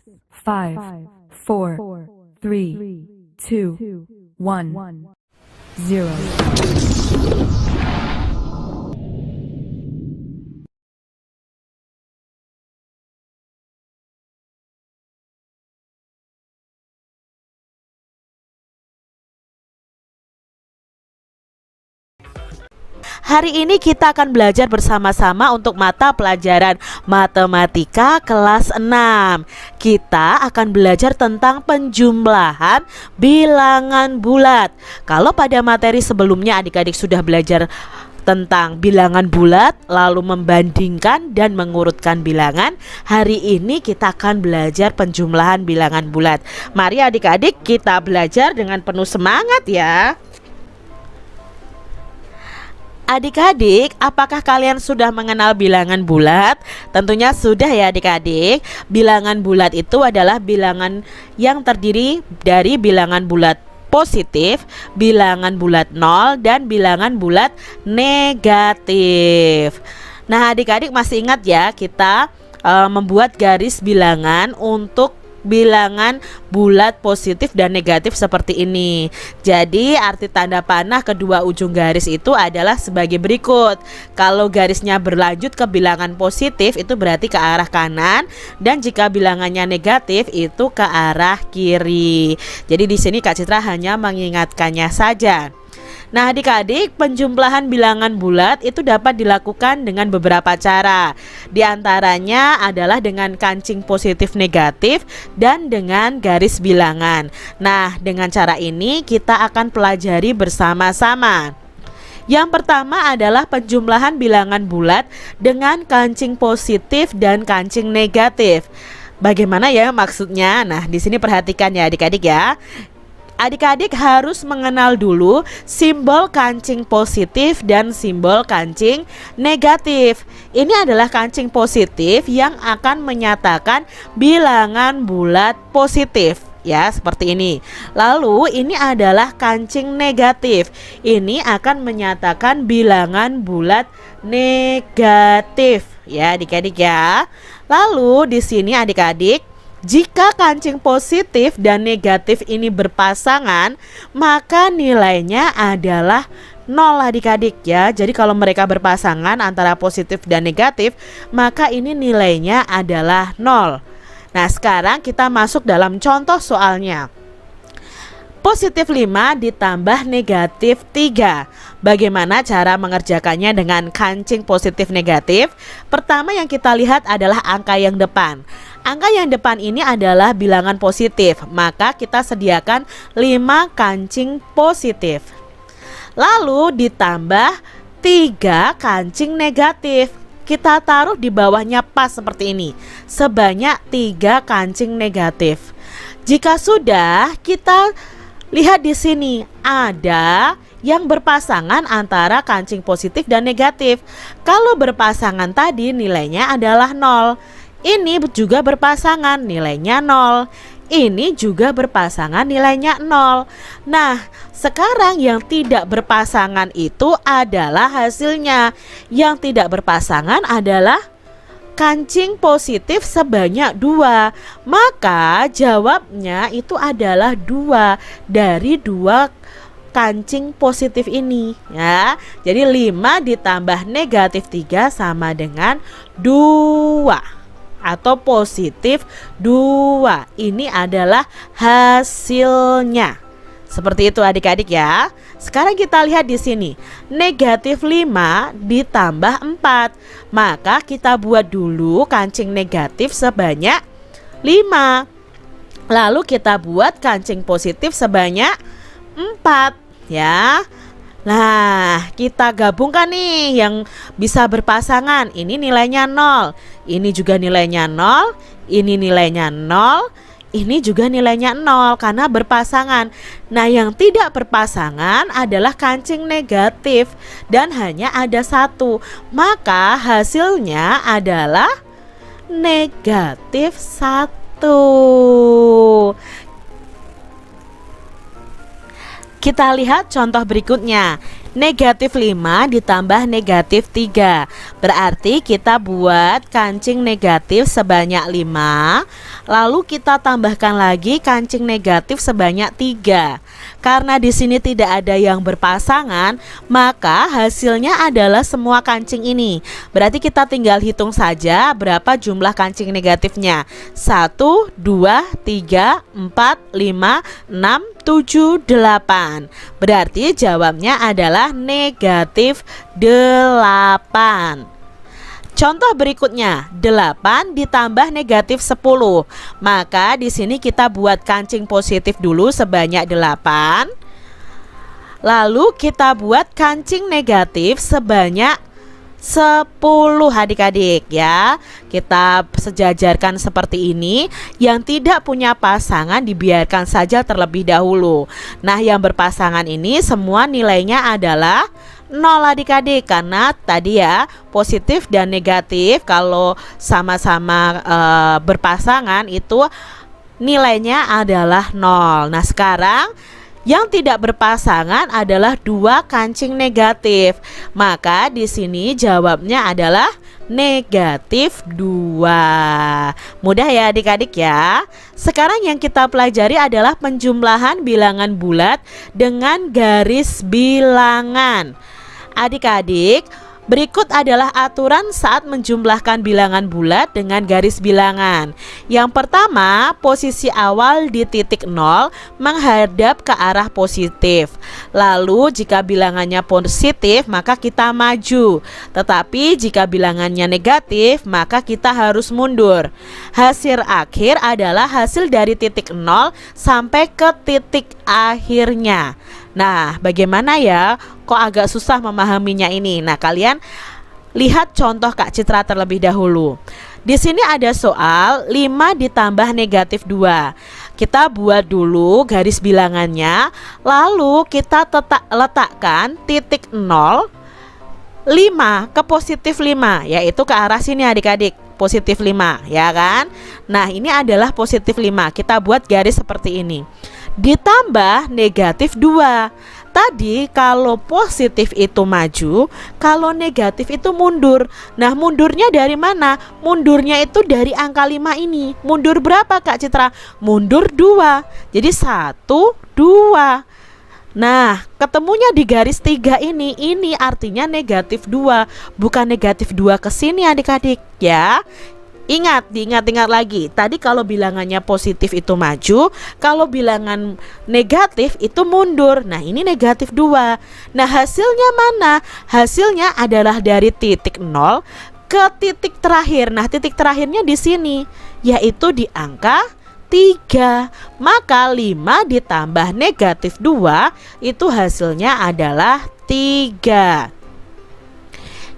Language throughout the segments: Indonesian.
5, 4, 3, 2, 1, 0. Hari ini kita akan belajar bersama-sama untuk mata pelajaran matematika kelas 6. Kita akan belajar tentang penjumlahan bilangan bulat. Kalau pada materi sebelumnya adik-adik sudah belajar tentang bilangan bulat, lalu membandingkan dan mengurutkan bilangan, hari ini kita akan belajar penjumlahan bilangan bulat. Mari adik-adik kita belajar dengan penuh semangat ya. Adik-adik, apakah kalian sudah mengenal bilangan bulat? Tentunya sudah ya adik-adik. Bilangan bulat itu adalah bilangan yang terdiri dari bilangan bulat positif, bilangan bulat 0, dan bilangan bulat negatif. Nah adik-adik masih ingat ya kita membuat garis bilangan untuk bilangan bulat positif dan negatif seperti ini. Jadi arti tanda panah kedua ujung garis itu adalah sebagai berikut. Kalau garisnya berlanjut ke bilangan positif itu berarti ke arah kanan, dan jika bilangannya negatif itu ke arah kiri. Jadi di sini Kak Citra hanya mengingatkannya saja. Nah adik-adik, penjumlahan bilangan bulat itu dapat dilakukan dengan beberapa cara. Di antaranya adalah dengan kancing positif negatif dan dengan garis bilangan. Nah dengan cara ini kita akan pelajari bersama-sama. Yang pertama adalah penjumlahan bilangan bulat dengan kancing positif dan kancing negatif. Bagaimana ya maksudnya? Nah di sini perhatikan ya adik-adik ya. Adik-adik harus mengenal dulu simbol kancing positif dan simbol kancing negatif. Ini adalah kancing positif yang akan menyatakan bilangan bulat positif. Ya, seperti ini. Lalu ini adalah kancing negatif. Ini akan menyatakan bilangan bulat negatif. Ya, adik-adik ya. Lalu di sini adik-adik, jika kancing positif dan negatif ini berpasangan, maka nilainya adalah 0 adik-adik ya. Jadi kalau mereka berpasangan antara positif dan negatif, maka ini nilainya adalah 0. Nah sekarang kita masuk dalam contoh soalnya. Positif 5 ditambah negatif 3. Bagaimana cara mengerjakannya dengan kancing positif negatif? Pertama yang kita lihat adalah angka yang depan. Angka yang depan ini adalah bilangan positif, maka kita sediakan 5 kancing positif. Lalu ditambah 3 kancing negatif. Kita taruh di bawahnya pas seperti ini, sebanyak 3 kancing negatif. Jika sudah, kita lihat di sini ada yang berpasangan antara kancing positif dan negatif. Kalau berpasangan tadi nilainya adalah 0. Ini juga berpasangan, nilainya 0. Ini juga berpasangan, nilainya 0. Nah, sekarang yang tidak berpasangan itu adalah hasilnya. Yang tidak berpasangan adalah kancing positif sebanyak 2. Maka jawabnya itu adalah 2 dari 2 kancing positif ini ya. Jadi 5 ditambah negatif 3 sama dengan 2 atau positif 2. Ini adalah hasilnya. Seperti itu adik-adik ya. Sekarang kita lihat di sini. Negatif 5 ditambah 4. Maka kita buat dulu kancing negatif sebanyak 5. Lalu kita buat kancing positif sebanyak 4 ya. Nah, kita gabungkan nih yang bisa berpasangan. Ini nilainya 0. Ini juga nilainya 0. Ini nilainya 0. Ini juga nilainya 0 karena berpasangan. Nah, yang tidak berpasangan adalah kancing negatif dan hanya ada 1. Maka hasilnya adalah negatif 1. Kita lihat contoh berikutnya. Negatif 5 ditambah negatif 3. Berarti kita buat kancing negatif sebanyak 5. Lalu kita tambahkan lagi kancing negatif sebanyak 3. Karena di sini tidak ada yang berpasangan, maka hasilnya adalah semua kancing ini. Berarti kita tinggal hitung saja berapa jumlah kancing negatifnya. 1, 2, 3, 4, 5, 6, 7, 8. Berarti jawabnya adalah negatif 8. Contoh berikutnya, 8 ditambah negatif 10. Maka di sini kita buat kancing positif dulu sebanyak 8. Lalu kita buat kancing negatif sebanyak 10 adik-adik ya. Kita sejajarkan seperti ini. Yang tidak punya pasangan dibiarkan saja terlebih dahulu. Nah, yang berpasangan ini semua nilainya adalah 0 adik-adik, karena tadi ya positif dan negatif kalau sama-sama berpasangan itu nilainya adalah 0. Nah, sekarang yang tidak berpasangan adalah 2 kancing negatif. Maka di sini jawabnya adalah negatif 2. Mudah ya adik-adik ya. Sekarang yang kita pelajari adalah penjumlahan bilangan bulat dengan garis bilangan. Adik-adik, berikut adalah aturan saat menjumlahkan bilangan bulat dengan garis bilangan. Yang pertama, posisi awal di titik 0 menghadap ke arah positif. Lalu jika bilangannya positif maka kita maju. Tetapi jika bilangannya negatif maka kita harus mundur. Hasil akhir adalah hasil dari titik 0 sampai ke titik akhirnya. Nah, bagaimana ya? Kok agak susah memahaminya ini? Nah, kalian lihat contoh Kak Citra terlebih dahulu. Di sini ada soal 5 ditambah negatif 2. Kita buat dulu garis bilangannya. Lalu kita letakkan titik 0, 5 ke positif 5, yaitu ke arah sini adik-adik. Positif 5 ya kan. Nah, ini adalah positif 5. Kita buat garis seperti ini. Ditambah negatif 2. Tadi kalau positif itu maju, kalau negatif itu mundur. Nah, mundurnya dari mana? Mundurnya itu dari angka 5 ini. Mundur berapa Kak Citra? Mundur 2. Jadi 1, 2. Nah, ketemunya di garis 3 ini artinya negatif 2, bukan negatif 2 ke sini adik-adik ya. Diingat lagi. Tadi kalau bilangannya positif itu maju, kalau bilangan negatif itu mundur. Nah, ini negatif 2. Nah, hasilnya mana? Hasilnya adalah dari titik 0 ke titik terakhir. Nah, titik terakhirnya di sini, yaitu di angka 3. Maka 5 ditambah negatif 2 itu hasilnya adalah 3.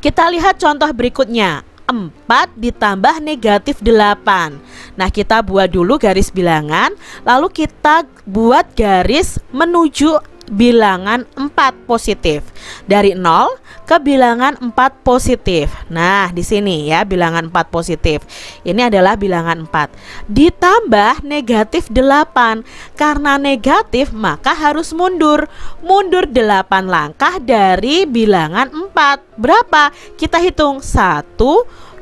Kita lihat contoh berikutnya. 4 ditambah negatif 8. Nah, kita buat dulu garis bilangan. Lalu kita buat garis menuju bilangan 4 positif. Dari 0 ke bilangan 4 positif. Nah, di sini ya bilangan 4 positif. Ini adalah bilangan 4. Ditambah negatif 8. Karena negatif maka harus mundur. Mundur 8 langkah dari bilangan 4. Berapa? Kita hitung 1,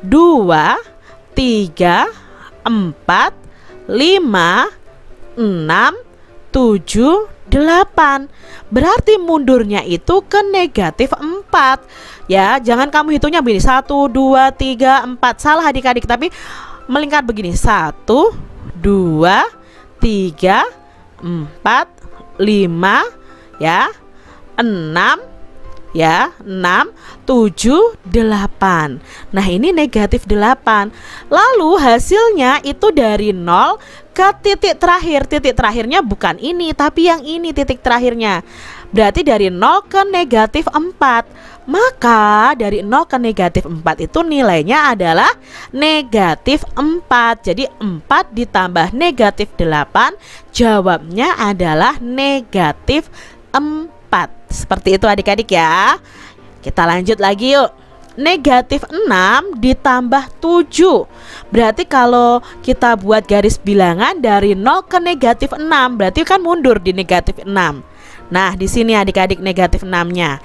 2, 3, 4, 5, 6, 7, 8. Berarti mundurnya itu ke negatif 4. Ya, jangan kamu hitungnya begini 1, 2, 3, 4. Salah adik-adik, tapi melingkar begini 1, 2, 3, 4, 5 ya, 6 ya, 6, 7, 8. Nah, ini negatif 8. Lalu hasilnya itu dari 0 ke titik terakhir. Titik terakhirnya bukan ini, tapi yang ini titik terakhirnya. Berarti dari 0 ke negatif 4. Maka dari 0 ke negatif 4 itu nilainya adalah negatif 4. Jadi 4 ditambah negatif 8, jawabnya adalah negatif 4. Seperti itu adik-adik ya. Kita lanjut lagi yuk. Negatif 6 ditambah 7. Berarti kalau kita buat garis bilangan dari 0 ke negatif 6, berarti kan mundur di negatif 6. Nah, di sini adik-adik negatif 6-nya.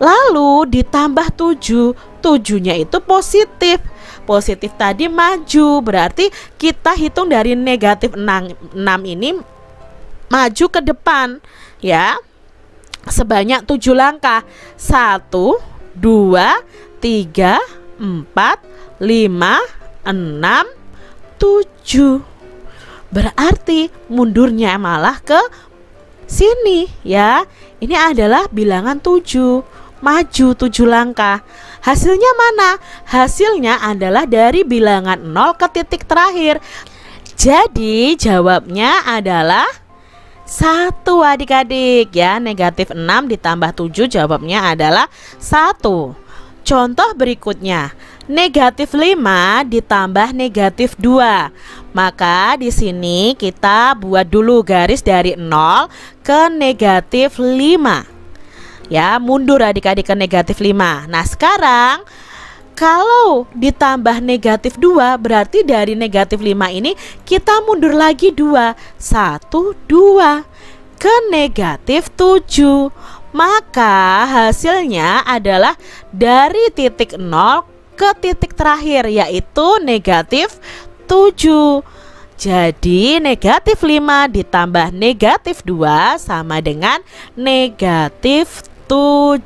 Lalu ditambah 7, 7-nya itu positif. Positif tadi maju, berarti kita hitung dari negatif 6 ini maju ke depan ya, sebanyak 7 langkah. 1, 2, 3, 4, 5, 6, 7. Berarti mundurnya malah ke sini ya. Ini adalah bilangan 7, maju 7 langkah. Hasilnya mana? Hasilnya adalah dari bilangan 0 ke titik terakhir. Jadi jawabnya adalah 1 adik-adik ya. Negatif 6 ditambah 7 jawabnya adalah 1. Contoh berikutnya, negatif 5 ditambah negatif 2. Maka di sini kita buat dulu garis dari 0 ke negatif 5. Ya, mundur adik-adik ke negatif 5. Nah, sekarang kalau ditambah negatif 2 berarti dari negatif 5 ini kita mundur lagi 2. 1, 2 ke negatif 7. Maka hasilnya adalah dari titik 0 ke titik terakhir, yaitu negatif 7. Jadi negatif 5 ditambah negatif 2 sama dengan negatif 7.